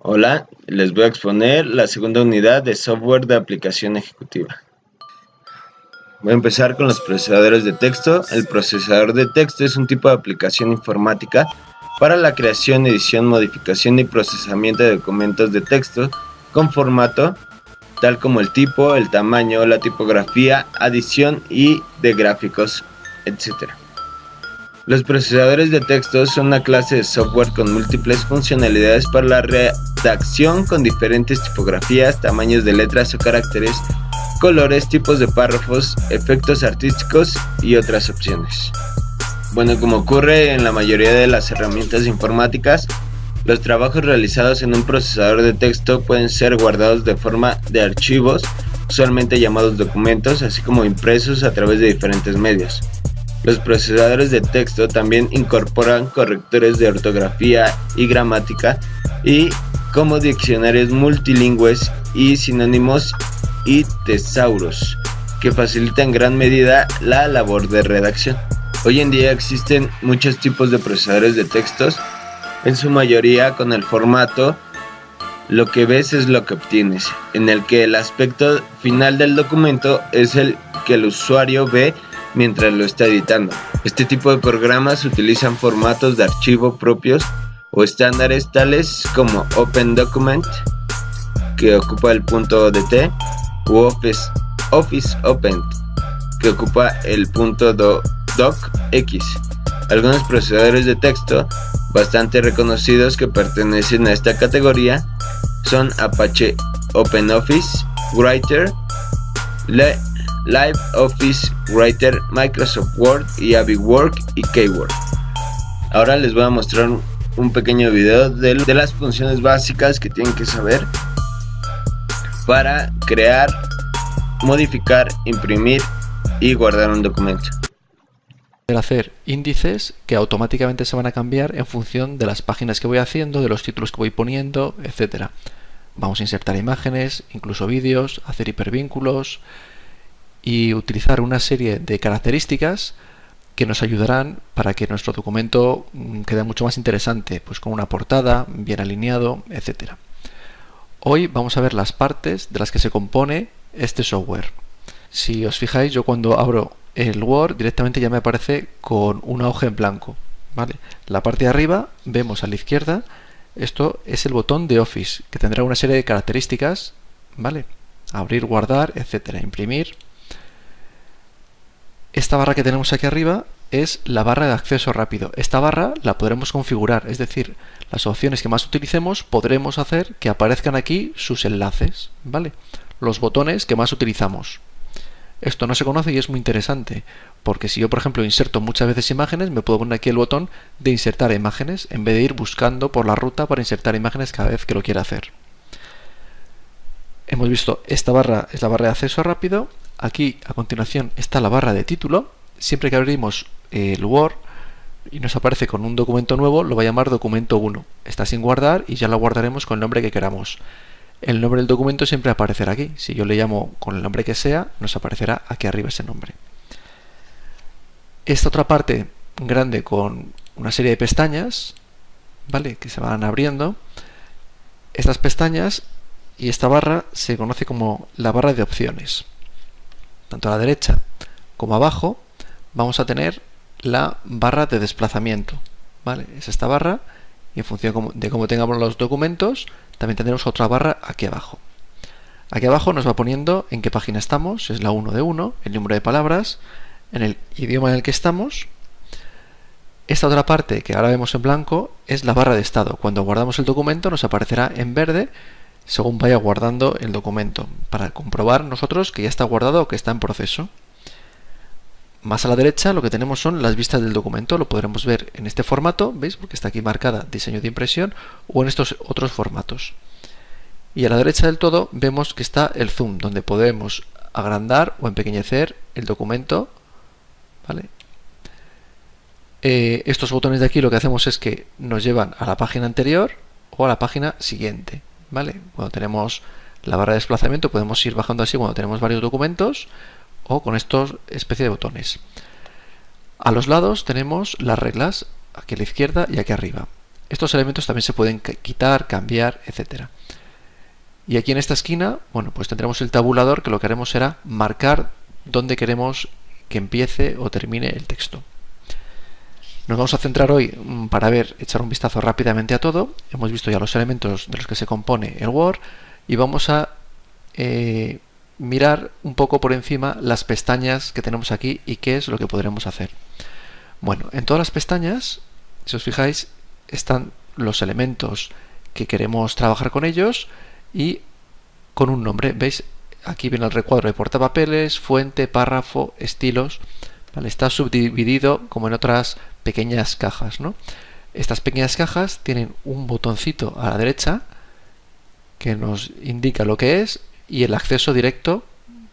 Hola, les voy a exponer la segunda unidad de software de aplicación ejecutiva. Voy a empezar con los procesadores de texto. El procesador de texto es un tipo de aplicación informática para la creación, edición, modificación y procesamiento de documentos de texto con formato, tal como el tipo, el tamaño, la tipografía, adición y de gráficos, etc. Los procesadores de texto son una clase de software con múltiples funcionalidades para la redacción con diferentes tipografías, tamaños de letras o caracteres, colores, tipos de párrafos, efectos artísticos y otras opciones. Bueno, como ocurre en la mayoría de las herramientas informáticas, los trabajos realizados en un procesador de texto pueden ser guardados de forma de archivos, usualmente llamados documentos, así como impresos a través de diferentes medios. Los procesadores de texto también incorporan correctores de ortografía y gramática, y como diccionarios multilingües y sinónimos y tesauros, que facilitan en gran medida la labor de redacción. Hoy en día existen muchos tipos de procesadores de textos, en su mayoría con el formato "lo que ves es lo que obtienes", en el que el aspecto final del documento es el que el usuario ve mientras lo está editando. Este tipo de programas utilizan formatos de archivo propios o estándares tales como Open Document, que ocupa el .odt, u Office Open, que ocupa el .docx. Algunos procesadores de texto bastante reconocidos que pertenecen a esta categoría son Apache OpenOffice Writer, LibreOffice Writer, Microsoft Word y AviWork y KWork. Ahora les voy a mostrar un pequeño video de las funciones básicas que tienen que saber para crear, modificar, imprimir y guardar un documento. Hacer índices que automáticamente se van a cambiar en función de las páginas que voy haciendo, de los títulos que voy poniendo, etc. Vamos a insertar imágenes, incluso vídeos, hacer hipervínculos y utilizar una serie de características que nos ayudarán para que nuestro documento quede mucho más interesante, pues con una portada, bien alineado, etc. Hoy vamos a ver las partes de las que se compone este software. Si os fijáis, yo cuando abro el Word directamente ya me aparece con una hoja en blanco, ¿vale? La parte de arriba vemos a la izquierda, esto es el botón de Office, que tendrá una serie de características, ¿vale? Abrir, guardar, etcétera, imprimir. Esta barra que tenemos aquí arriba es la barra de acceso rápido. Esta barra la podremos configurar, es decir, las opciones que más utilicemos podremos hacer que aparezcan aquí sus enlaces, ¿vale? Los botones que más utilizamos. Esto no se conoce y es muy interesante, porque si yo, por ejemplo, inserto muchas veces imágenes, me puedo poner aquí el botón de insertar imágenes, en vez de ir buscando por la ruta para insertar imágenes cada vez que lo quiera hacer. Hemos visto, esta barra es la barra de acceso rápido. Aquí, a continuación, está la barra de título. Siempre que abrimos el Word y nos aparece con un documento nuevo, lo va a llamar documento 1. Está sin guardar y ya lo guardaremos con el nombre que queramos. El nombre del documento siempre aparecerá aquí. Si yo le llamo con el nombre que sea, nos aparecerá aquí arriba ese nombre. Esta otra parte grande con una serie de pestañas, ¿vale?, que se van abriendo. Estas pestañas y esta barra se conoce como la barra de opciones. Tanto a la derecha como abajo vamos a tener la barra de desplazamiento, ¿vale? Es esta barra, y en función de cómo tengamos los documentos también tendremos otra barra aquí abajo. Aquí abajo nos va poniendo en qué página estamos, es la 1 de 1, el número de palabras, en el idioma en el que estamos. Esta otra parte que ahora vemos en blanco es la barra de estado. Cuando guardamos el documento nos aparecerá en verde según vaya guardando el documento, para comprobar nosotros que ya está guardado o que está en proceso. Más a la derecha lo que tenemos son las vistas del documento. Lo podremos ver en este formato, ¿veis? Porque está aquí marcada diseño de impresión, o en estos otros formatos. Y a la derecha del todo vemos que está el zoom, donde podemos agrandar o empequeñecer el documento, ¿vale? Estos botones de aquí lo que hacemos es que nos llevan a la página anterior o a la página siguiente, ¿vale? Cuando tenemos la barra de desplazamiento podemos ir bajando así cuando tenemos varios documentos, o con estos especie de botones. A los lados tenemos las reglas, aquí a la izquierda y aquí arriba. estos elementos también se pueden quitar, cambiar, etcétera. Y aquí en esta esquina, bueno, pues tendremos el tabulador, que lo que haremos será marcar dónde queremos que empiece o termine el texto. Nos vamos a centrar hoy para echar un vistazo rápidamente a todo. Hemos visto ya los elementos de los que se compone el Word y vamos a mirar un poco por encima las pestañas que tenemos aquí y qué es lo que podremos hacer. Bueno, en todas las pestañas, si os fijáis, están los elementos que queremos trabajar con ellos y con un nombre. ¿Veis? Aquí viene el recuadro de portapapeles, fuente, párrafo, estilos. ¿Vale? Está subdividido como en otras pequeñas cajas, ¿no? Estas pequeñas cajas tienen un botoncito a la derecha que nos indica lo que es y el acceso directo.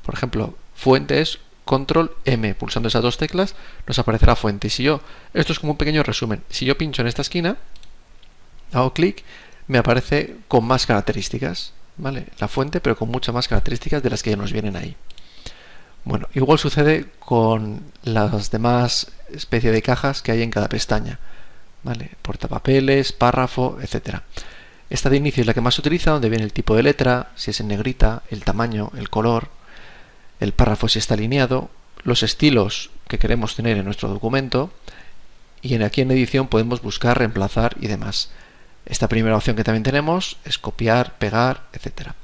Por ejemplo, fuente es control M. Pulsando esas dos teclas nos aparecerá fuente. Y si yo, esto es como un pequeño resumen, si yo pincho en esta esquina, hago clic, me aparece con más características, ¿vale? La fuente, pero con muchas más características de las que ya nos vienen ahí. Bueno, igual sucede con las demás especies de cajas que hay en cada pestaña, ¿vale? Portapapeles, párrafo, etcétera. Esta de inicio es la que más se utiliza, donde viene el tipo de letra, si es en negrita, el tamaño, el color, el párrafo si está alineado, los estilos que queremos tener en nuestro documento y aquí en edición podemos buscar, reemplazar y demás. Esta primera opción que también tenemos es copiar, pegar, etcétera.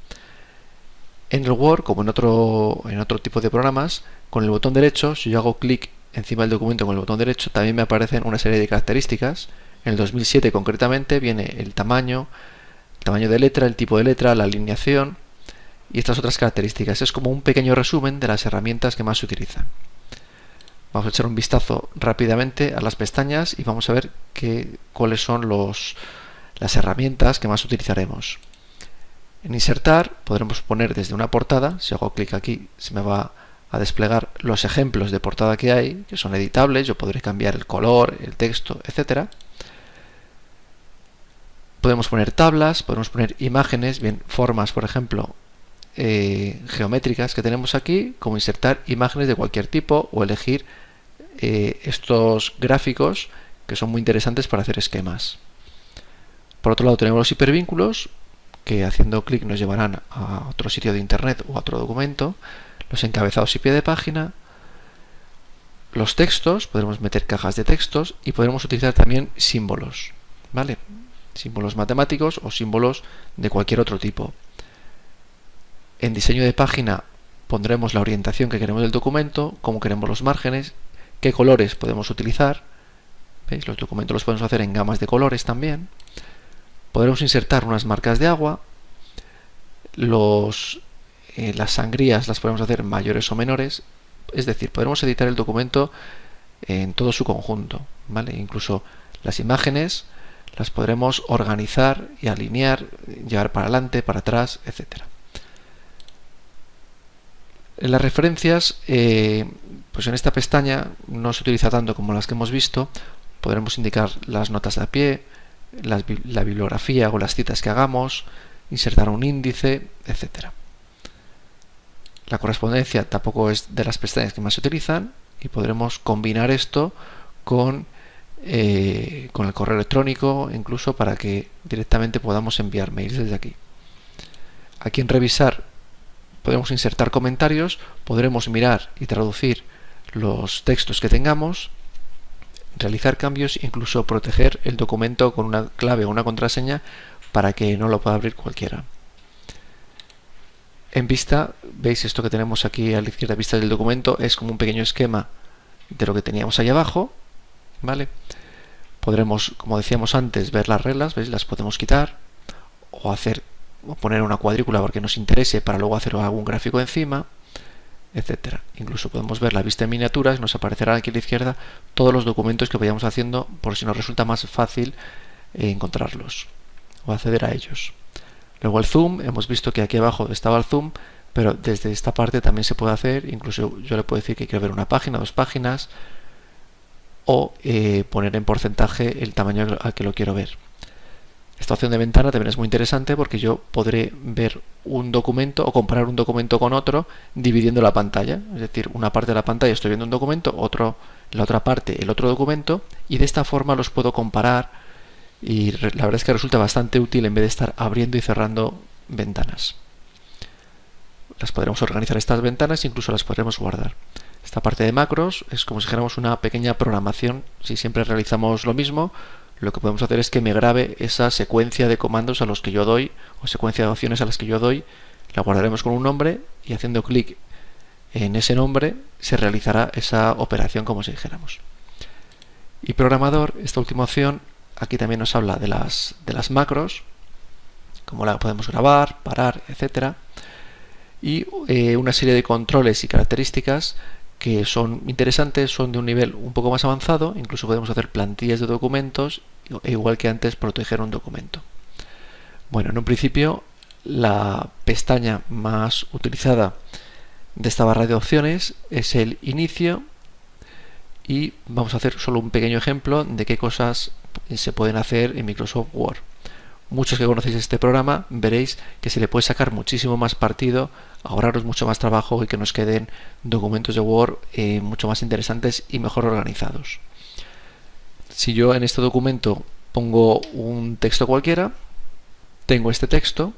En el Word, como en otro tipo de programas, con el botón derecho, si yo hago clic encima del documento con el botón derecho, también me aparecen una serie de características. En el 2007 concretamente viene el tamaño de letra, el tipo de letra, la alineación y estas otras características. Es como un pequeño resumen de las herramientas que más se utilizan. Vamos a echar un vistazo rápidamente a las pestañas y vamos a ver cuáles son las herramientas que más utilizaremos. En insertar podremos poner desde una portada. Si hago clic aquí se me va a desplegar los ejemplos de portada que hay, que son editables. Yo podré cambiar el color, el texto, etcétera. Podemos poner tablas, podemos poner imágenes, bien, formas, por ejemplo, geométricas que tenemos aquí, como insertar imágenes de cualquier tipo o elegir estos gráficos que son muy interesantes para hacer esquemas. Por otro lado tenemos los hipervínculos, que haciendo clic nos llevarán a otro sitio de internet o a otro documento, los encabezados y pie de página, los textos, podremos meter cajas de textos y podremos utilizar también símbolos, ¿vale? Símbolos matemáticos o símbolos de cualquier otro tipo. En diseño de página pondremos la orientación que queremos del documento, cómo queremos los márgenes, qué colores podemos utilizar. ¿Veis? Los documentos los podemos hacer en gamas de colores también. Podremos insertar unas marcas de agua. Las sangrías las podemos hacer mayores o menores. Es decir, podremos editar el documento en todo su conjunto, ¿vale? Incluso las imágenes las podremos organizar y alinear, llevar para adelante, para atrás, etcétera. En las referencias, pues en esta pestaña no se utiliza tanto como las que hemos visto. Podremos indicar las notas de a pie, la bibliografía o las citas que hagamos, insertar un índice, etcétera. La correspondencia tampoco es de las pestañas que más se utilizan y podremos combinar esto con el correo electrónico, incluso para que directamente podamos enviar mails desde aquí. Aquí en revisar podremos insertar comentarios, podremos mirar y traducir los textos que tengamos, realizar cambios, incluso proteger el documento con una clave o una contraseña para que no lo pueda abrir cualquiera. En vista, veis esto que tenemos aquí a la izquierda, vista del documento, es como un pequeño esquema de lo que teníamos ahí abajo, ¿vale? Podremos, como decíamos antes, ver las reglas, ¿veis? Las podemos quitar o poner una cuadrícula porque nos interese para luego hacer algún gráfico encima, etcétera. Incluso podemos ver la vista en miniaturas, nos aparecerán aquí a la izquierda todos los documentos que vayamos haciendo por si nos resulta más fácil encontrarlos o acceder a ellos. Luego el zoom, hemos visto que aquí abajo estaba el zoom, pero desde esta parte también se puede hacer. Incluso yo le puedo decir que quiero ver una página, 2 páginas, o poner en porcentaje el tamaño al que lo quiero ver. Esta opción de ventana también es muy interesante porque yo podré ver un documento o comparar un documento con otro dividiendo la pantalla. Es decir, una parte de la pantalla estoy viendo un documento, la otra parte el otro documento, y de esta forma los puedo comparar y la verdad es que resulta bastante útil en vez de estar abriendo y cerrando ventanas. Las podremos organizar estas ventanas e incluso las podremos guardar. Esta parte de macros es como si dijéramos una pequeña programación. Si siempre realizamos lo mismo, lo que podemos hacer es que me grabe esa secuencia de comandos a los que yo doy, o secuencia de opciones a las que yo doy, la guardaremos con un nombre y haciendo clic en ese nombre se realizará esa operación como si dijéramos. Y programador, esta última opción, aquí también nos habla de las macros, como la podemos grabar, parar, etcétera, y una serie de controles y características que son interesantes, son de un nivel un poco más avanzado, incluso podemos hacer plantillas de documentos, e igual que antes proteger un documento. Bueno, en un principio la pestaña más utilizada de esta barra de opciones es el inicio, y vamos a hacer solo un pequeño ejemplo de qué cosas se pueden hacer en Microsoft Word. Muchos que conocéis este programa veréis que se le puede sacar muchísimo más partido, ahorraros mucho más trabajo y que nos queden documentos de Word mucho más interesantes y mejor organizados. Si yo en este documento pongo un texto cualquiera, tengo este texto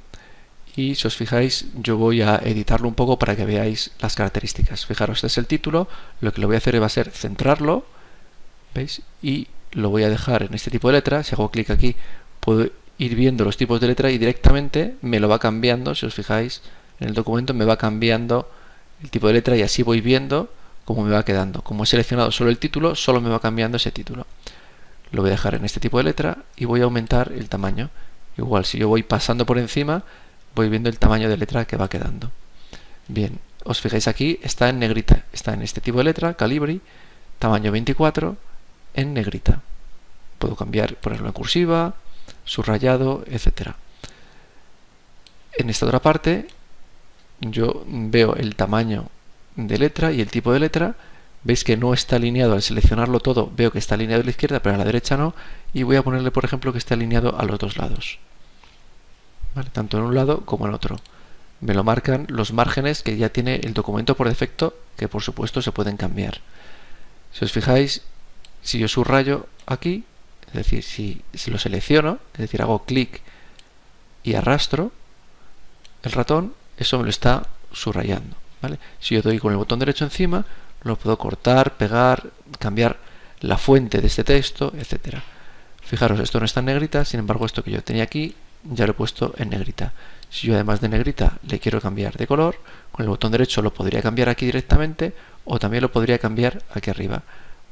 y si os fijáis yo voy a editarlo un poco para que veáis las características. Fijaros, este es el título, lo que lo voy a hacer va a ser centrarlo, ¿veis? Y lo voy a dejar en este tipo de letra. Si hago clic aquí puedo ir viendo los tipos de letra y directamente me lo va cambiando. Si os fijáis en el documento me va cambiando el tipo de letra y así voy viendo cómo me va quedando. Como he seleccionado solo el título, solo me va cambiando ese título. Lo voy a dejar en este tipo de letra y voy a aumentar el tamaño. Igual, si yo voy pasando por encima, voy viendo el tamaño de letra que va quedando. Bien, os fijáis aquí, está en negrita. Está en este tipo de letra, Calibri, tamaño 24, en negrita. Puedo cambiar, ponerlo en cursiva, subrayado, etcétera. En esta otra parte yo veo el tamaño de letra y el tipo de letra. Veis que no está alineado. Al seleccionarlo todo veo que está alineado a la izquierda, pero a la derecha no, y voy a ponerle por ejemplo que esté alineado a los dos lados, ¿vale? Tanto en un lado como en otro. Me lo marcan los márgenes que ya tiene el documento por defecto, que por supuesto se pueden cambiar. Si os fijáis, si yo subrayo aquí, es decir, si lo selecciono, es decir, hago clic y arrastro el ratón, eso me lo está subrayando, ¿vale? Si yo doy con el botón derecho encima, lo puedo cortar, pegar, cambiar la fuente de este texto, etcétera. Fijaros, esto no está en negrita, sin embargo esto que yo tenía aquí ya lo he puesto en negrita. Si yo además de negrita le quiero cambiar de color, con el botón derecho lo podría cambiar aquí directamente, o también lo podría cambiar aquí arriba.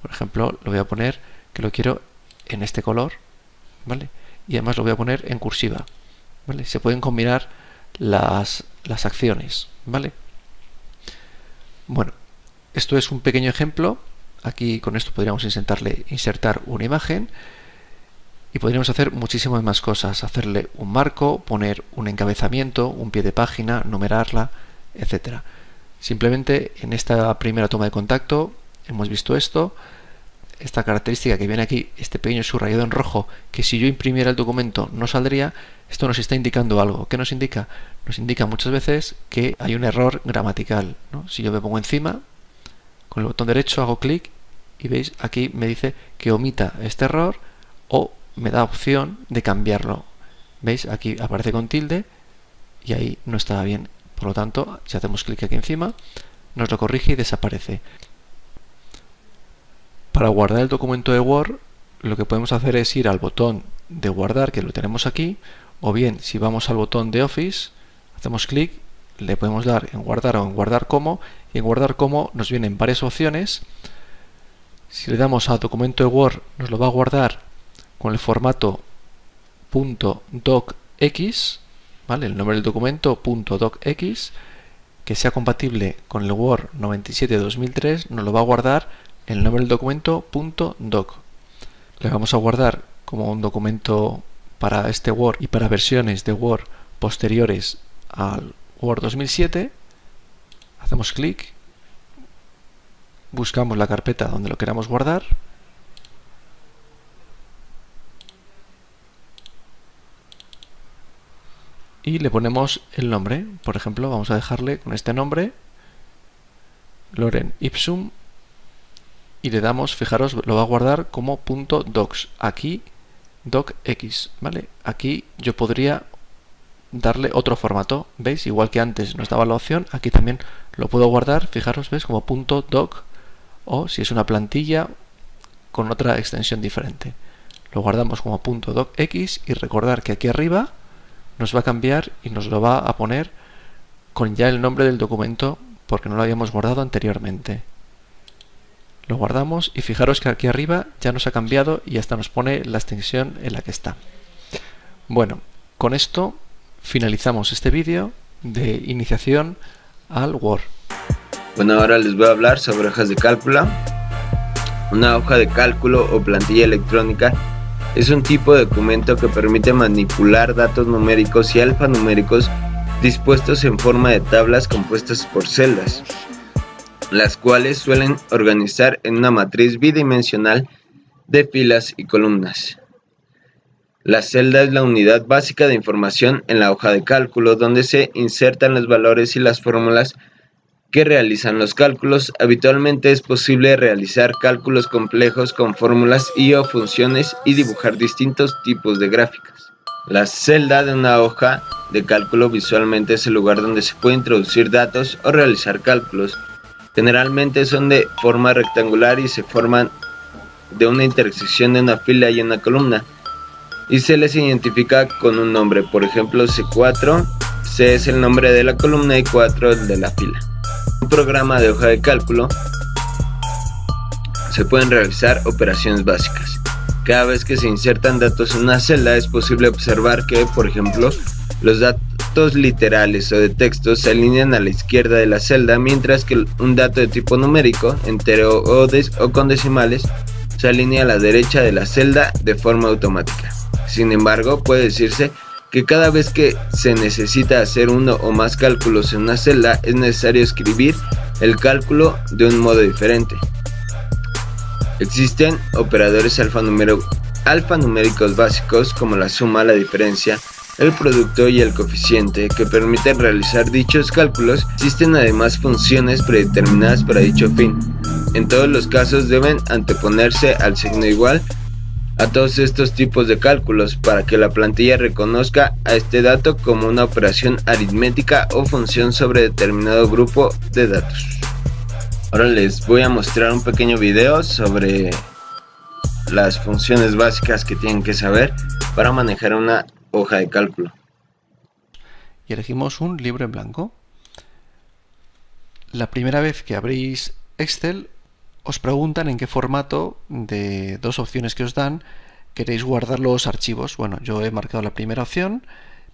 Por ejemplo, lo voy a poner que lo quiero en este color, ¿vale? Y además lo voy a poner en cursiva, ¿vale? Se pueden combinar las acciones, ¿vale? Bueno, esto es un pequeño ejemplo. Aquí con esto podríamos insertar una imagen y podríamos hacer muchísimas más cosas. Hacerle un marco, poner un encabezamiento, un pie de página, numerarla, etcétera. Simplemente en esta primera toma de contacto hemos visto esto. Esta característica que viene aquí, este pequeño subrayado en rojo, que si yo imprimiera el documento no saldría, esto nos está indicando algo. ¿Qué nos indica? Nos indica muchas veces que hay un error gramatical, ¿no? Si yo me pongo encima, con el botón derecho hago clic y veis, aquí me dice que omita este error o me da opción de cambiarlo. ¿Veis? Aquí aparece con tilde y ahí no estaba bien. Por lo tanto, si hacemos clic aquí encima, nos lo corrige y desaparece. Para guardar el documento de Word, lo que podemos hacer es ir al botón de guardar, que lo tenemos aquí, o bien si vamos al botón de Office, hacemos clic, le podemos dar en guardar o en guardar como, y en guardar como nos vienen varias opciones. Si le damos a documento de Word, nos lo va a guardar con el formato .docx, ¿vale? El nombre del documento .docx, que sea compatible con el Word 97-2003, nos lo va a guardar el nombre del documento .doc. Le vamos a guardar como un documento para este Word y para versiones de Word posteriores al Word 2007. Hacemos clic, buscamos la carpeta donde lo queramos guardar y le ponemos el nombre. Por ejemplo, vamos a dejarle con este nombre, Lorem Ipsum, y le damos, fijaros, lo va a guardar como .docs. Aquí docx, ¿vale? Aquí yo podría darle otro formato, ¿veis? Igual que antes nos daba la opción, aquí también lo puedo guardar, fijaros, ¿veis? Como .doc, o si es una plantilla con otra extensión diferente. Lo guardamos como .docx y recordar que aquí arriba nos va a cambiar y nos lo va a poner con ya el nombre del documento porque no lo habíamos guardado anteriormente. Lo guardamos y fijaros que aquí arriba ya nos ha cambiado y hasta nos pone la extensión en la que está. Bueno, con esto finalizamos este vídeo de iniciación al Word. Bueno, ahora les voy a hablar sobre hojas de cálculo. Una hoja de cálculo o plantilla electrónica es un tipo de documento que permite manipular datos numéricos y alfanuméricos dispuestos en forma de tablas compuestas por celdas, las cuales suelen organizar en una matriz bidimensional de filas y columnas. La celda es la unidad básica de información en la hoja de cálculo, donde se insertan los valores y las fórmulas que realizan los cálculos. Habitualmente es posible realizar cálculos complejos con fórmulas y o funciones y dibujar distintos tipos de gráficas. La celda de una hoja de cálculo visualmente es el lugar donde se puede introducir datos o realizar cálculos. Generalmente son de forma rectangular y se forman de una intersección de una fila y una columna, y se les identifica con un nombre, por ejemplo C4, C es el nombre de la columna y 4 el de la fila. En un programa de hoja de cálculo se pueden realizar operaciones básicas. Cada vez que se insertan datos en una celda es posible observar que, por ejemplo, los datos literales o de texto se alinean a la izquierda de la celda, mientras que un dato de tipo numérico, entero o con decimales, se alinea a la derecha de la celda de forma automática. Sin embargo, puede decirse que cada vez que se necesita hacer uno o más cálculos en una celda, es necesario escribir el cálculo de un modo diferente. Existen operadores alfanuméricos básicos como la suma, la diferencia, el producto y el coeficiente que permiten realizar dichos cálculos. Existen además funciones predeterminadas para dicho fin. En todos los casos deben anteponerse al signo igual a todos estos tipos de cálculos para que la plantilla reconozca a este dato como una operación aritmética o función sobre determinado grupo de datos. Ahora les voy a mostrar un pequeño video sobre las funciones básicas que tienen que saber para manejar una hoja de cálculo. Y elegimos un libro en blanco. La primera vez que abrís Excel os preguntan en qué formato de dos opciones que os dan queréis guardar los archivos. Bueno, yo he marcado la primera opción,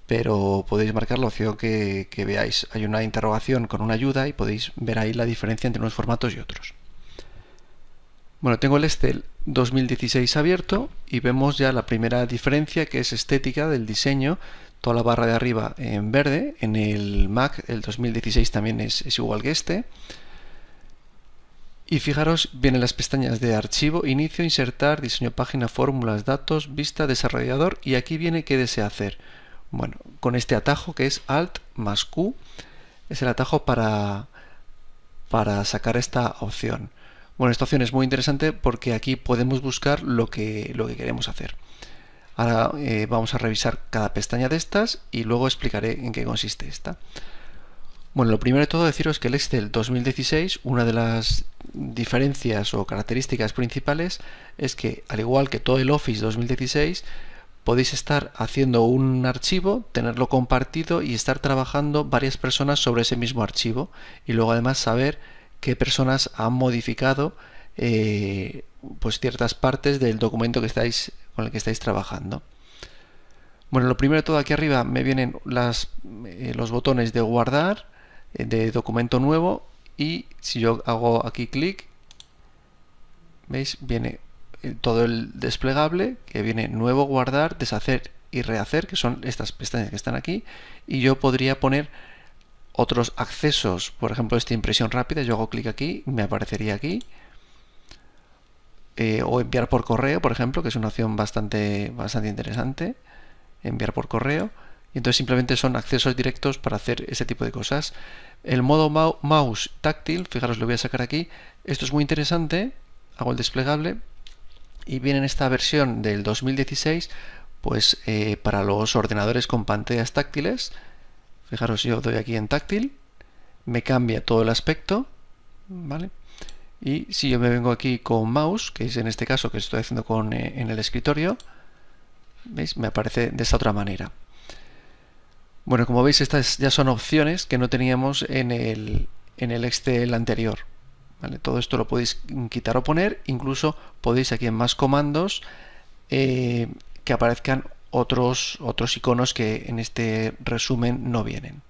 pero podéis marcar la opción que veáis. Hay una interrogación con una ayuda y podéis ver ahí la diferencia entre unos formatos y otros. Bueno, tengo el Excel 2016 abierto y vemos ya la primera diferencia, que es estética del diseño. Toda la barra de arriba en verde. En el Mac el 2016 también es igual que este. Y fijaros, vienen las pestañas de archivo, inicio, insertar, diseño página, fórmulas, datos, vista, desarrollador, y aquí viene qué desea hacer. Bueno, con este atajo que es Alt más Q, es el atajo para sacar esta opción. Bueno, esta opción es muy interesante porque aquí podemos buscar lo que queremos hacer. Ahora vamos a revisar cada pestaña de estas y luego explicaré en qué consiste esta. Bueno, lo primero de todo deciros que el Excel 2016, una de las diferencias o características principales es que, al igual que todo el Office 2016, podéis estar haciendo un archivo, tenerlo compartido y estar trabajando varias personas sobre ese mismo archivo, y luego además saber qué personas han modificado pues ciertas partes del documento con el que estáis trabajando. Bueno, lo primero de todo, aquí arriba me vienen los botones de guardar, de documento nuevo, y si yo hago aquí clic, veis, viene todo el desplegable, que viene nuevo, guardar, deshacer y rehacer, que son estas pestañas que están aquí, y yo podría poner otros accesos, por ejemplo esta impresión rápida, yo hago clic aquí, me aparecería aquí, o enviar por correo, por ejemplo, que es una opción bastante interesante, enviar por correo. Y entonces simplemente son accesos directos para hacer ese tipo de cosas. El modo mouse táctil, fijaros, lo voy a sacar aquí. Esto es muy interesante. Hago el desplegable y viene en esta versión del 2016 pues para los ordenadores con pantallas táctiles. Fijaros, yo doy aquí en táctil, me cambia todo el aspecto, ¿vale? Y si yo me vengo aquí con mouse, que es en este caso que estoy haciendo en el escritorio, ¿veis? Me aparece de esta otra manera. Bueno, como veis, estas ya son opciones que no teníamos en el Excel anterior, ¿vale? Todo esto lo podéis quitar o poner, incluso podéis aquí en más comandos que aparezcan otros iconos que en este resumen no vienen.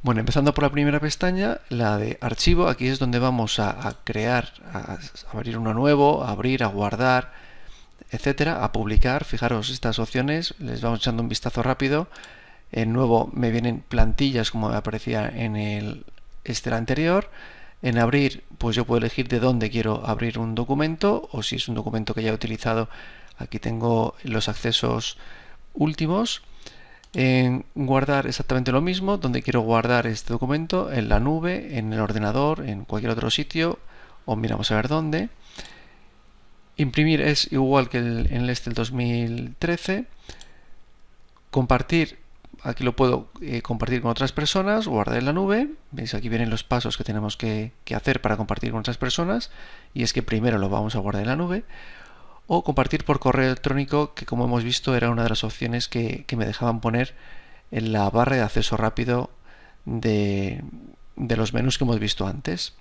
Bueno, empezando por la primera pestaña, la de archivo, aquí es donde vamos a crear, a abrir uno nuevo, a abrir, a guardar, etcétera, a publicar. Fijaros, estas opciones, les vamos echando un vistazo rápido. En nuevo me vienen plantillas como me aparecía en el anterior. En abrir, pues yo puedo elegir de dónde quiero abrir un documento, o si es un documento que ya he utilizado, aquí tengo los accesos últimos. En guardar exactamente lo mismo, donde quiero guardar este documento, en la nube, en el ordenador, en cualquier otro sitio, o miramos a ver dónde. Imprimir es igual que en el del 2013. Compartir, aquí lo puedo compartir con otras personas, guardar en la nube. Veis, aquí vienen los pasos que tenemos que hacer para compartir con otras personas, y es que primero lo vamos a guardar en la nube. O compartir por correo electrónico, que como hemos visto era una de las opciones que me dejaban poner en la barra de acceso rápido de los menús que hemos visto antes.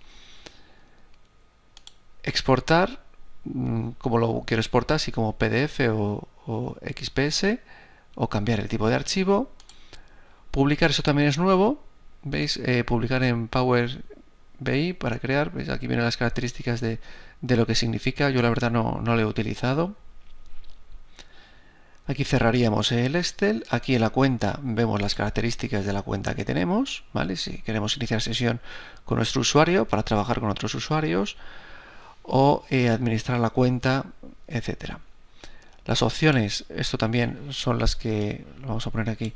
Exportar, como lo quiero exportar, si como PDF o XPS, o cambiar el tipo de archivo. Publicar, eso también es nuevo, veis, publicar en Power BI para crear. ¿Veis? Aquí vienen las características de lo que significa. Yo la verdad no lo he utilizado. Aquí cerraríamos el Excel. Aquí en la cuenta vemos las características de la cuenta que tenemos, ¿vale? Si queremos iniciar sesión con nuestro usuario para trabajar con otros usuarios, o administrar la cuenta, etcétera. Las opciones, esto también son las que lo vamos a poner aquí.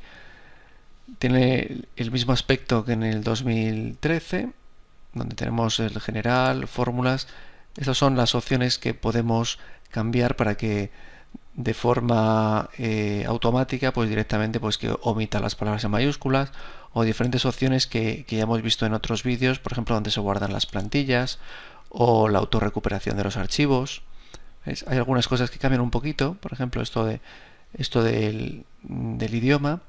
Tiene el mismo aspecto que en el 2013, donde tenemos el general, fórmulas. Estas son las opciones que podemos cambiar para que de forma automática, pues directamente pues que omita las palabras en mayúsculas, o diferentes opciones que ya hemos visto en otros vídeos, por ejemplo, donde se guardan las plantillas o la autorrecuperación de los archivos. ¿Ves? Hay algunas cosas que cambian un poquito, por ejemplo, esto del idioma.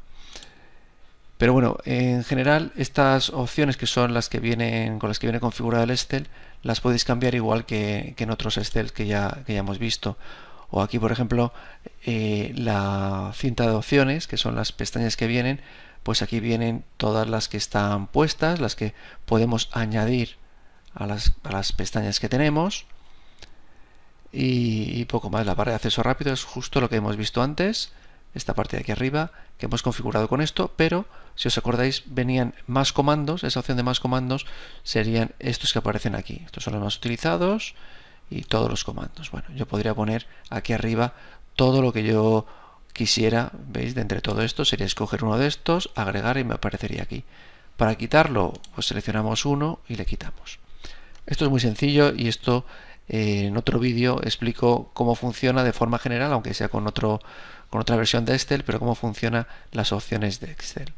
Pero bueno, en general estas opciones, que son las que vienen con las que viene configurado el Excel, las podéis cambiar igual que en otros Excel que ya hemos visto. O aquí, por ejemplo, la cinta de opciones, que son las pestañas que vienen, pues aquí vienen todas las que están puestas, las que podemos añadir a las pestañas que tenemos. Y poco más. La barra de acceso rápido es justo lo que hemos visto antes, esta parte de aquí arriba que hemos configurado con esto, pero si os acordáis venían más comandos. Esa opción de más comandos serían estos que aparecen aquí. Estos son los más utilizados y todos los comandos. Bueno, yo podría poner aquí arriba todo lo que yo quisiera. Veis, de entre todo esto sería escoger uno de estos, agregar, y me aparecería aquí. Para quitarlo, pues seleccionamos uno y le quitamos. Esto es muy sencillo, y esto en otro vídeo explico cómo funciona de forma general, aunque sea con otra versión de Excel, pero cómo funcionan las opciones de Excel.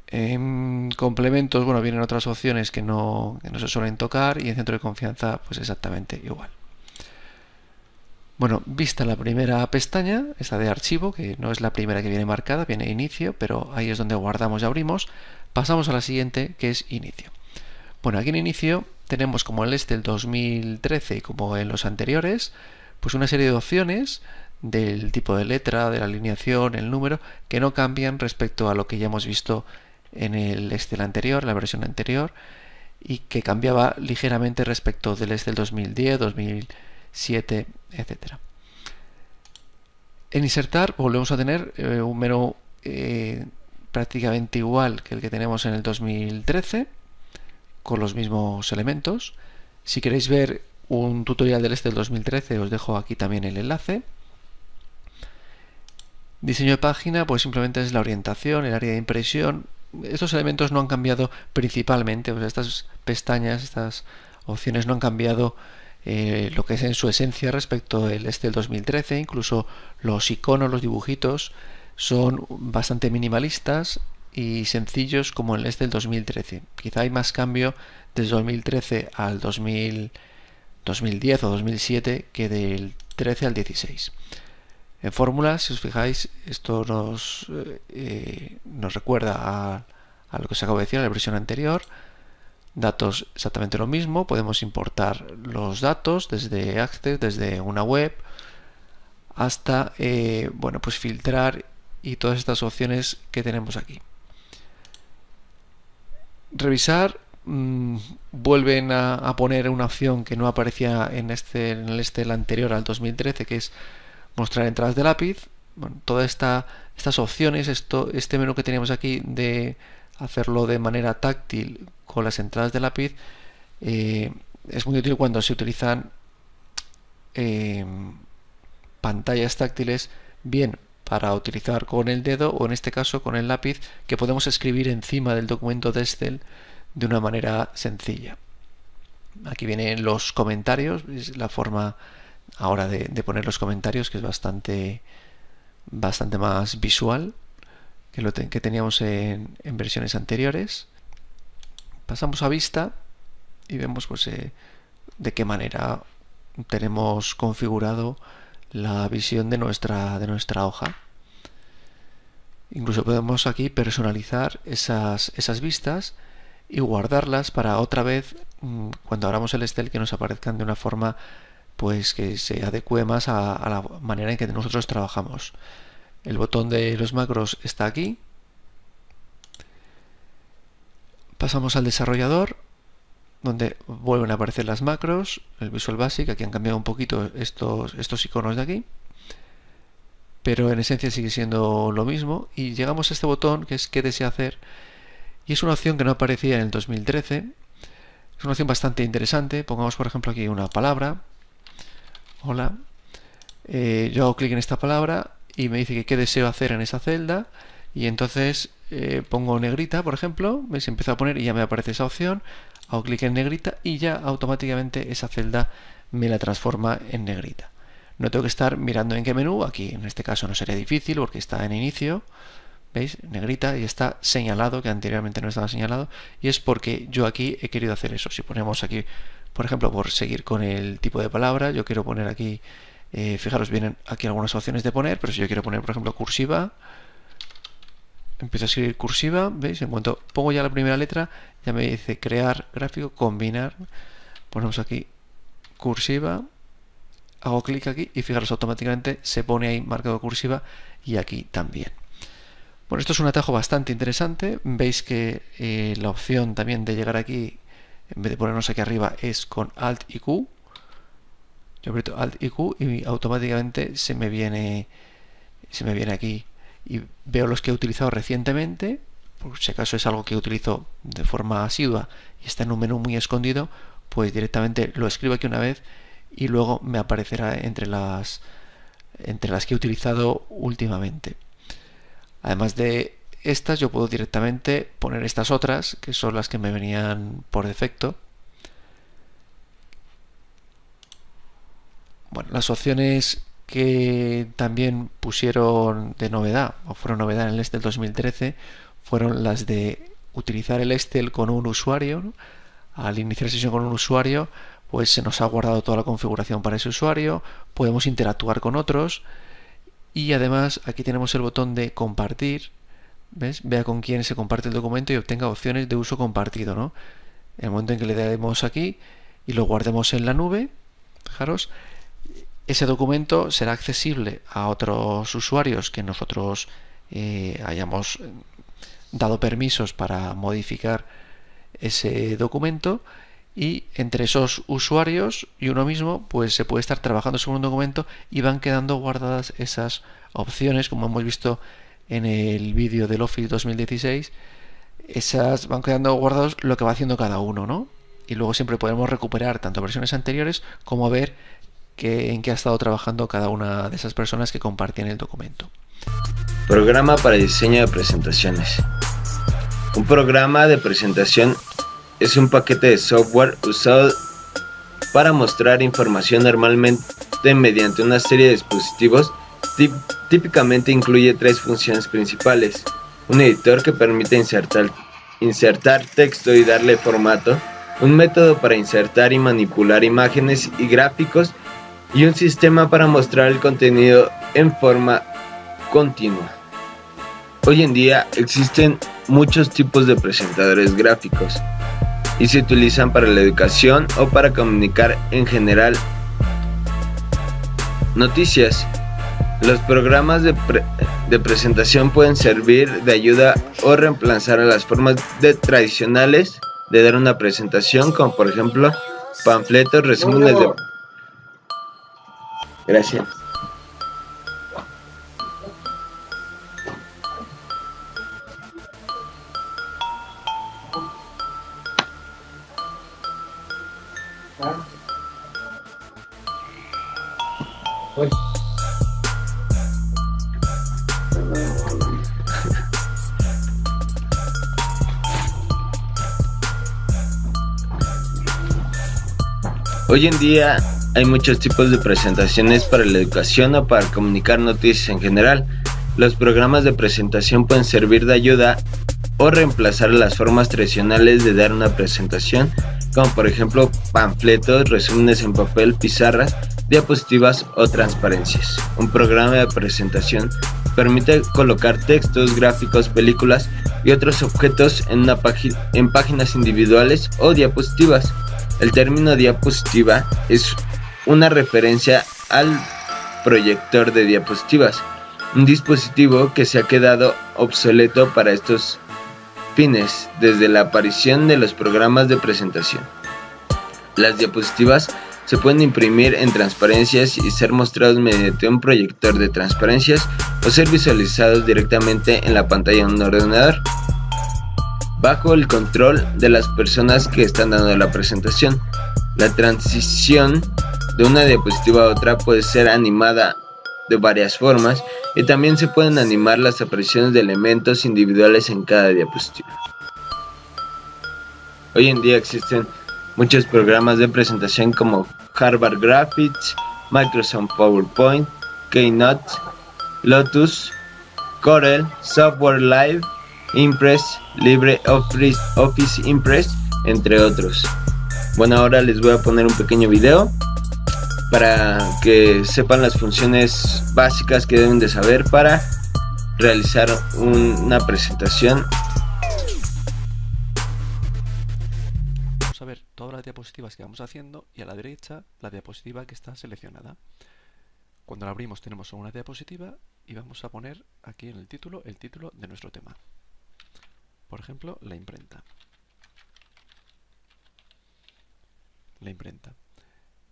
En complementos, bueno, vienen otras opciones que no se suelen tocar, y en centro de confianza pues exactamente igual. Bueno, vista la primera pestaña, esta de archivo, que no es la primera que viene marcada, viene inicio, pero ahí es donde guardamos y abrimos. Pasamos a la siguiente, que es inicio. Bueno, aquí en inicio tenemos, como en el 2013 y como en los anteriores, pues una serie de opciones del tipo de letra, de la alineación, el número, que no cambian respecto a lo que ya hemos visto en el Excel anterior, la versión anterior, y que cambiaba ligeramente respecto del Excel 2010, 2007, etcétera. En insertar volvemos a tener un menú prácticamente igual que el que tenemos en el 2013, con los mismos elementos. Si queréis ver un tutorial del Excel 2013, os dejo aquí también el enlace. Diseño de página, pues simplemente es la orientación, el área de impresión. Estos elementos no han cambiado principalmente, o sea, estas pestañas, estas opciones no han cambiado lo que es en su esencia respecto del 2013. Incluso los iconos, los dibujitos son bastante minimalistas y sencillos como el del 2013. Quizá hay más cambio desde 2013 al 2010 o 2007 que del 13 al 16. En fórmulas, si os fijáis, esto nos recuerda a lo que os acabo de decir, a la versión anterior. Datos exactamente lo mismo, podemos importar los datos desde Access, desde una web, hasta pues filtrar y todas estas opciones que tenemos aquí. Revisar, vuelven a poner una opción que no aparecía en el anterior al 2013, que es mostrar entradas de lápiz. Bueno, todas estas opciones, este menú que teníamos aquí de hacerlo de manera táctil con las entradas de lápiz, es muy útil cuando se utilizan pantallas táctiles, bien para utilizar con el dedo o en este caso con el lápiz, que podemos escribir encima del documento de Excel de una manera sencilla. Aquí vienen los comentarios, es la forma ahora de poner los comentarios, que es bastante más visual que lo que teníamos en versiones anteriores. Pasamos a vista y vemos de qué manera tenemos configurado la visión de nuestra hoja. Incluso podemos aquí personalizar esas vistas y guardarlas para otra vez, cuando abramos el Excel, que nos aparezcan de una forma pues que se adecue más a la manera en que nosotros trabajamos. El botón de los macros está aquí. Pasamos al desarrollador, donde vuelven a aparecer las macros, el Visual Basic. Aquí han cambiado un poquito estos iconos de aquí, pero en esencia sigue siendo lo mismo. Y llegamos a este botón que es ¿qué desea hacer? Y es una opción que no aparecía en el 2013. Es una opción bastante interesante. Pongamos por ejemplo aquí una palabra. Hola. Yo hago clic en esta palabra y me dice que qué deseo hacer en esa celda, y entonces pongo negrita, por ejemplo. ¿Veis? Empiezo a poner y ya me aparece esa opción. Hago clic en negrita y ya automáticamente esa celda me la transforma en negrita. No tengo que estar mirando en qué menú. Aquí en este caso no sería difícil porque está en inicio. ¿Veis? Negrita, y está señalado, que anteriormente no estaba señalado, y es porque yo aquí he querido hacer eso. Si ponemos aquí, por ejemplo, por seguir con el tipo de palabra, yo quiero poner aquí, fijaros, vienen aquí algunas opciones de poner, pero si yo quiero poner, por ejemplo, cursiva, empiezo a escribir cursiva. ¿Veis? En cuanto pongo ya la primera letra, ya me dice crear gráfico, combinar. Ponemos aquí cursiva, hago clic aquí y fijaros, automáticamente se pone ahí marcado cursiva, y aquí también. Bueno, esto es un atajo bastante interesante. Veis que la opción también de llegar aquí, en vez de ponernos aquí arriba, es con Alt y Q. Yo aprieto Alt y Q y automáticamente se me viene aquí y veo los que he utilizado recientemente. Por si acaso es algo que utilizo de forma asidua y está en un menú muy escondido, pues directamente lo escribo aquí una vez y luego me aparecerá entre las que he utilizado últimamente. Además de estas, yo puedo directamente poner estas otras, que son las que me venían por defecto. Bueno, las opciones que también pusieron de novedad, o fueron novedad en el Excel 2013, fueron las de utilizar el Excel con un usuario, ¿no? Al iniciar sesión con un usuario, pues se nos ha guardado toda la configuración para ese usuario, podemos interactuar con otros. Y además aquí tenemos el botón de compartir. ¿Ves? Vea con quién se comparte el documento y obtenga opciones de uso compartido, ¿no? En el momento en que le demos aquí y lo guardemos en la nube, fijaros, ese documento será accesible a otros usuarios que nosotros hayamos dado permisos para modificar ese documento, y entre esos usuarios y uno mismo pues se puede estar trabajando sobre un documento y van quedando guardadas esas opciones, como hemos visto en el vídeo del Office 2016. Esas van quedando guardados lo que va haciendo cada uno, ¿no? Y luego siempre podemos recuperar tanto versiones anteriores como ver en qué ha estado trabajando cada una de esas personas que compartían el documento. Programa para diseño de presentaciones. Un programa de presentación es un paquete de software usado para mostrar información normalmente mediante una serie de dispositivos. Típicamente incluye tres funciones principales: un editor que permite insertar texto y darle formato, un método para insertar y manipular imágenes y gráficos, y un sistema para mostrar el contenido en forma continua. Hoy en día existen muchos tipos de presentadores gráficos y se utilizan para la educación o para comunicar en general noticias. Los programas de presentación pueden servir de ayuda o reemplazar a las formas tradicionales de dar una presentación, como por ejemplo panfletos, resúmenes de... Gracias. Hoy en día hay muchos tipos de presentaciones para la educación o para comunicar noticias en general. Los programas de presentación pueden servir de ayuda o reemplazar las formas tradicionales de dar una presentación, como por ejemplo panfletos, resúmenes en papel, pizarras, diapositivas o transparencias. Un programa de presentación permite colocar textos, gráficos, películas y otros objetos en páginas individuales o diapositivas. El término diapositiva es una referencia al proyector de diapositivas, un dispositivo que se ha quedado obsoleto para estos fines desde la aparición de los programas de presentación. Las diapositivas se pueden imprimir en transparencias y ser mostrados mediante un proyector de transparencias o ser visualizados directamente en la pantalla de un ordenador, bajo el control de las personas que están dando la presentación. La transición de una diapositiva a otra puede ser animada de varias formas y también se pueden animar las apariciones de elementos individuales en cada diapositiva. Hoy en día existen muchos programas de presentación como Harvard Graphics, Microsoft PowerPoint, Keynote, Lotus, Corel, Software Live, Impress, LibreOffice Impress, entre otros. Bueno, ahora les voy a poner un pequeño video para que sepan las funciones básicas que deben de saber para realizar una presentación. Vamos a ver todas las diapositivas que vamos haciendo y a la derecha la diapositiva que está seleccionada. Cuando la abrimos tenemos solo una diapositiva y vamos a poner aquí en el título de nuestro tema. Por ejemplo, la imprenta. La imprenta.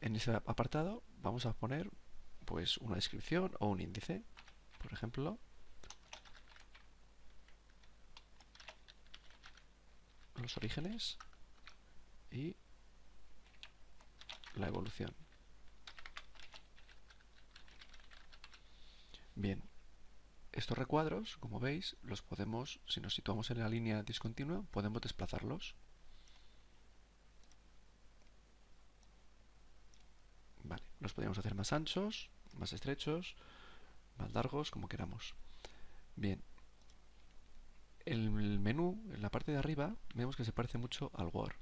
En ese apartado vamos a poner pues una descripción o un índice. Por ejemplo, los orígenes y la evolución. Bien, estos recuadros, como veis, los podemos, si nos situamos en la línea discontinua, podemos desplazarlos. Vale, los podríamos hacer más anchos, más estrechos, más largos, como queramos. Bien, el menú, en la parte de arriba, vemos que se parece mucho al Word.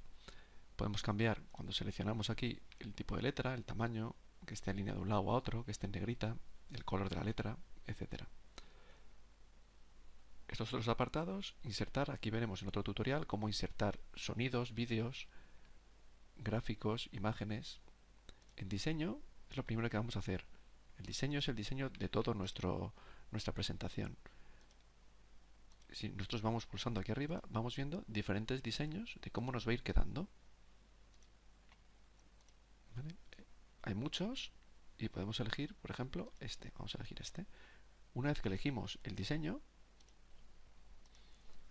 Podemos cambiar, cuando seleccionamos aquí, el tipo de letra, el tamaño, que esté en línea de un lado a otro, que esté en negrita, el color de la letra, etcétera. Estos otros apartados, insertar, aquí veremos en otro tutorial cómo insertar sonidos, vídeos, gráficos, imágenes. En diseño es lo primero que vamos a hacer. El diseño es el diseño de todo nuestra presentación. Si nosotros vamos pulsando aquí arriba, vamos viendo diferentes diseños de cómo nos va a ir quedando. ¿Vale? Hay muchos y podemos elegir, por ejemplo, este. Vamos a elegir este. Una vez que elegimos el diseño,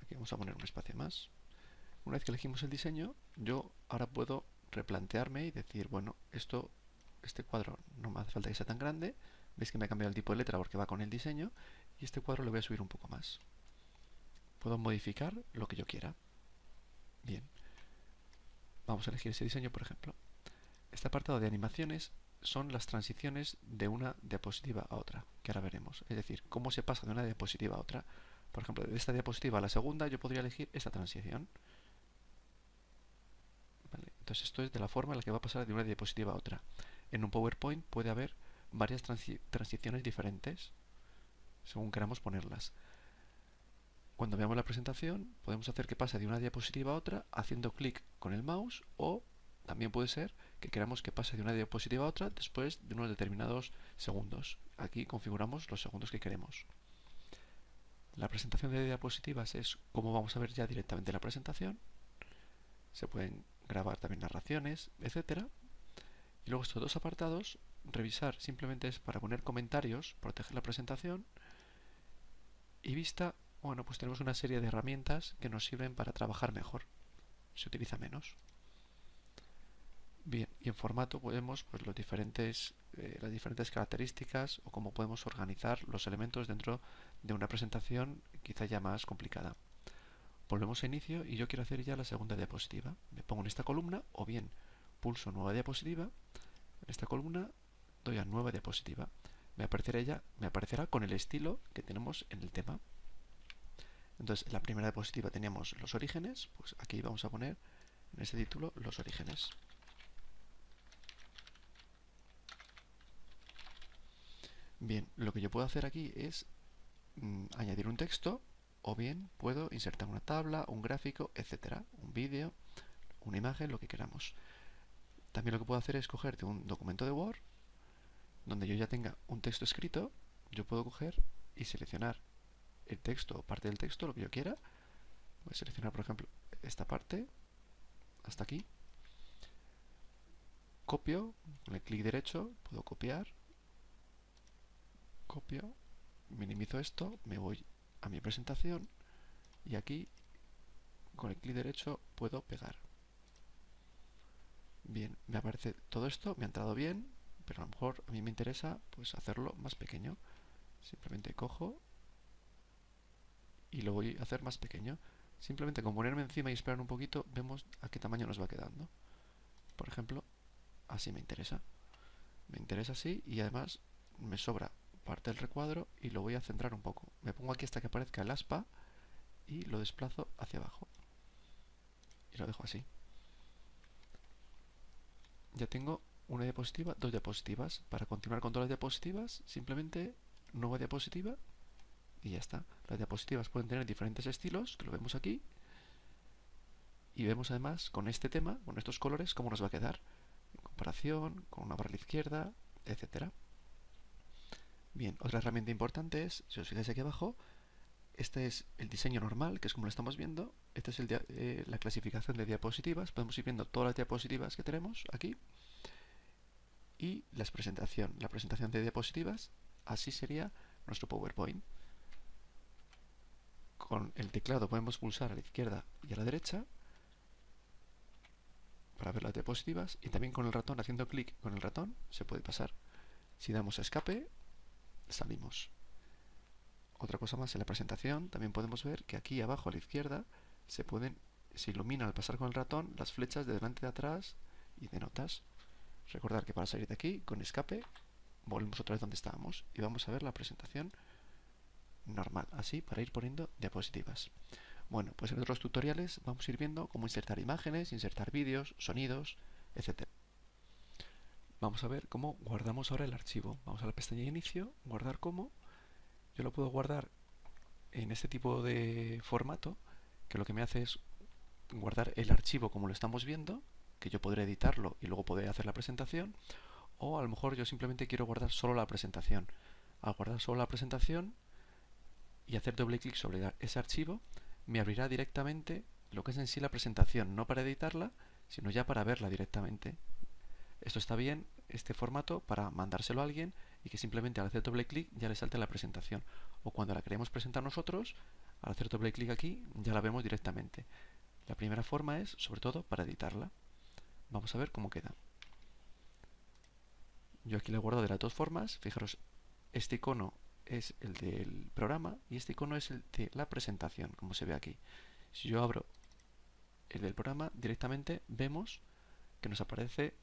aquí vamos a poner un espacio más. Una vez que elegimos el diseño, yo ahora puedo replantearme y decir, bueno, este cuadro no me hace falta que sea tan grande. Veis que me ha cambiado el tipo de letra porque va con el diseño. Y este cuadro lo voy a subir un poco más. Puedo modificar lo que yo quiera. Bien. Vamos a elegir ese diseño, por ejemplo. Este apartado de animaciones son las transiciones de una diapositiva a otra, que ahora veremos. Es decir, cómo se pasa de una diapositiva a otra. Por ejemplo, de esta diapositiva a la segunda yo podría elegir esta transición. ¿Vale? Entonces esto es de la forma en la que va a pasar de una diapositiva a otra. En un PowerPoint puede haber varias transiciones diferentes, según queramos ponerlas. Cuando veamos la presentación, podemos hacer que pase de una diapositiva a otra haciendo clic con el mouse, o también puede ser que queramos que pase de una diapositiva a otra después de unos determinados segundos. Aquí configuramos los segundos que queremos. La presentación de diapositivas es como vamos a ver ya directamente la presentación. Se pueden grabar también narraciones, etcétera. Y luego estos dos apartados, revisar simplemente es para poner comentarios, proteger la presentación. Y vista, bueno, pues tenemos una serie de herramientas que nos sirven para trabajar mejor. Se utiliza menos. Bien, y en formato podemos pues las diferentes características o cómo podemos organizar los elementos dentro de una presentación quizá ya más complicada. Volvemos a inicio y yo quiero hacer ya la segunda diapositiva. Me pongo en esta columna o bien pulso nueva diapositiva. En esta columna doy a nueva diapositiva. Me aparecerá con el estilo que tenemos en el tema. Entonces, en la primera diapositiva teníamos los orígenes, pues aquí vamos a poner en este título los orígenes. Bien, lo que yo puedo hacer aquí es añadir un texto, o bien puedo insertar una tabla, un gráfico, etcétera, un vídeo, una imagen, lo que queramos. También lo que puedo hacer es coger de un documento de Word, donde yo ya tenga un texto escrito, yo puedo coger y seleccionar el texto o parte del texto, lo que yo quiera. Voy a seleccionar, por ejemplo, esta parte, hasta aquí. Copio, con el clic derecho, puedo copiar. Copio, minimizo esto, me voy a mi presentación y aquí con el clic derecho puedo pegar. Bien, me aparece todo esto, me ha entrado bien, pero a lo mejor a mí me interesa pues hacerlo más pequeño. Simplemente cojo y lo voy a hacer más pequeño. Simplemente con ponerme encima y esperar un poquito vemos a qué tamaño nos va quedando. Por ejemplo, así me interesa. Me interesa así y además me sobra parte del recuadro y lo voy a centrar un poco. Me pongo aquí hasta que aparezca el aspa y lo desplazo hacia abajo. Y lo dejo así. Ya tengo una diapositiva, dos diapositivas. Para continuar con todas las diapositivas, simplemente nueva diapositiva y ya está. Las diapositivas pueden tener diferentes estilos, que lo vemos aquí. Y vemos además con este tema, con estos colores, cómo nos va a quedar. En comparación, con una barra a la izquierda, etcétera. Bien, otra herramienta importante es, si os fijáis aquí abajo, este es el diseño normal, que es como lo estamos viendo. Esta es la clasificación de diapositivas. Podemos ir viendo todas las diapositivas que tenemos aquí. Y la presentación de diapositivas, así sería nuestro PowerPoint. Con el teclado podemos pulsar a la izquierda y a la derecha para ver las diapositivas, y también con el ratón, haciendo clic con el ratón, se puede pasar. Si damos a escape, salimos. Otra cosa más, en la presentación también podemos ver que aquí abajo a la izquierda se iluminan al pasar con el ratón las flechas de delante, de atrás y de notas. Recordar que para salir de aquí, con escape, volvemos otra vez donde estábamos y vamos a ver la presentación normal, así para ir poniendo diapositivas. Bueno, pues en otros tutoriales vamos a ir viendo cómo insertar imágenes, insertar vídeos, sonidos, etc. Vamos a ver cómo guardamos ahora el archivo. Vamos a la pestaña de inicio, guardar como. Yo lo puedo guardar en este tipo de formato, que lo que me hace es guardar el archivo como lo estamos viendo, que yo podré editarlo y luego podré hacer la presentación, o a lo mejor yo simplemente quiero guardar solo la presentación. Al guardar solo la presentación y hacer doble clic sobre ese archivo, me abrirá directamente lo que es en sí la presentación, no para editarla, sino ya para verla directamente. Esto está bien, este formato, para mandárselo a alguien y que simplemente al hacer doble clic ya le salte la presentación. O cuando la queremos presentar nosotros, al hacer doble clic aquí ya la vemos directamente. La primera forma es, sobre todo, para editarla. Vamos a ver cómo queda. Yo aquí la guardo de las dos formas. Fijaros, este icono es el del programa y este icono es el de la presentación, como se ve aquí. Si yo abro el del programa, directamente vemos que nos aparece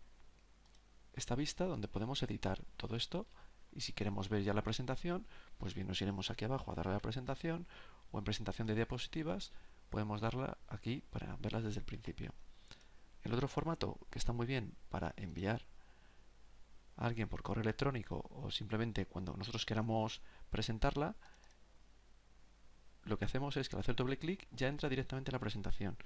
esta vista donde podemos editar todo esto, y si queremos ver ya la presentación, pues bien, nos iremos aquí abajo a darle a la presentación, o en presentación de diapositivas podemos darla aquí para verlas desde el principio. El otro formato que está muy bien para enviar a alguien por correo electrónico o simplemente cuando nosotros queramos presentarla, lo que hacemos es que al hacer doble clic ya entra directamente en la presentación.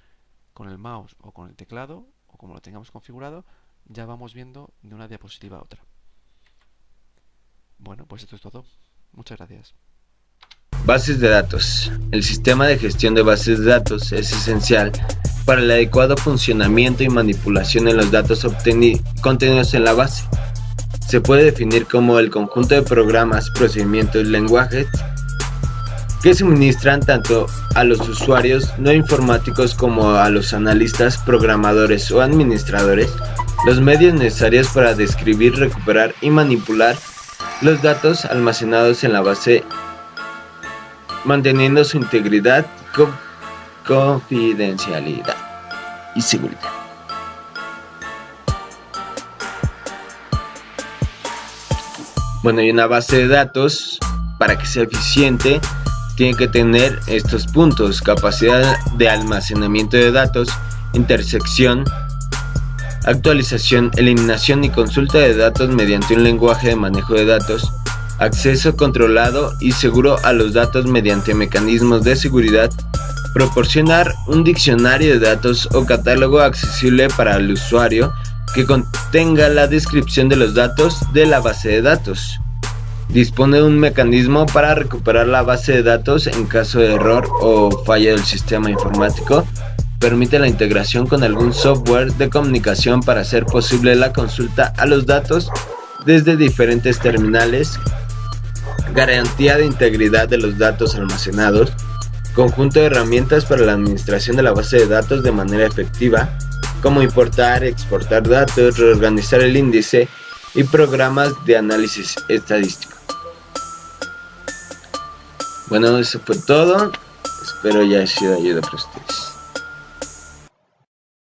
Con el mouse o con el teclado, o como lo tengamos configurado, ya vamos viendo de una diapositiva a otra. Bueno, pues esto es todo. Muchas gracias. Bases de datos. El sistema de gestión de bases de datos es esencial para el adecuado funcionamiento y manipulación de los datos contenidos en la base. Se puede definir como el conjunto de programas, procedimientos y lenguajes que suministran tanto a los usuarios no informáticos como a los analistas, programadores o administradores los medios necesarios para describir, recuperar y manipular los datos almacenados en la base, manteniendo su integridad, confidencialidad y seguridad. Bueno, y una base de datos, para que sea eficiente, tiene que tener estos puntos: capacidad de almacenamiento de datos, intersección, actualización, eliminación y consulta de datos mediante un lenguaje de manejo de datos, acceso controlado y seguro a los datos mediante mecanismos de seguridad, proporcionar un diccionario de datos o catálogo accesible para el usuario que contenga la descripción de los datos de la base de datos. Dispone de un mecanismo para recuperar la base de datos en caso de error o falla del sistema informático. Permite la integración con algún software de comunicación para hacer posible la consulta a los datos desde diferentes terminales. Garantía de integridad de los datos almacenados. Conjunto de herramientas para la administración de la base de datos de manera efectiva, como importar, exportar datos, reorganizar el índice y programas de análisis estadístico. Bueno, eso fue todo. Espero haya sido de ayuda para ustedes.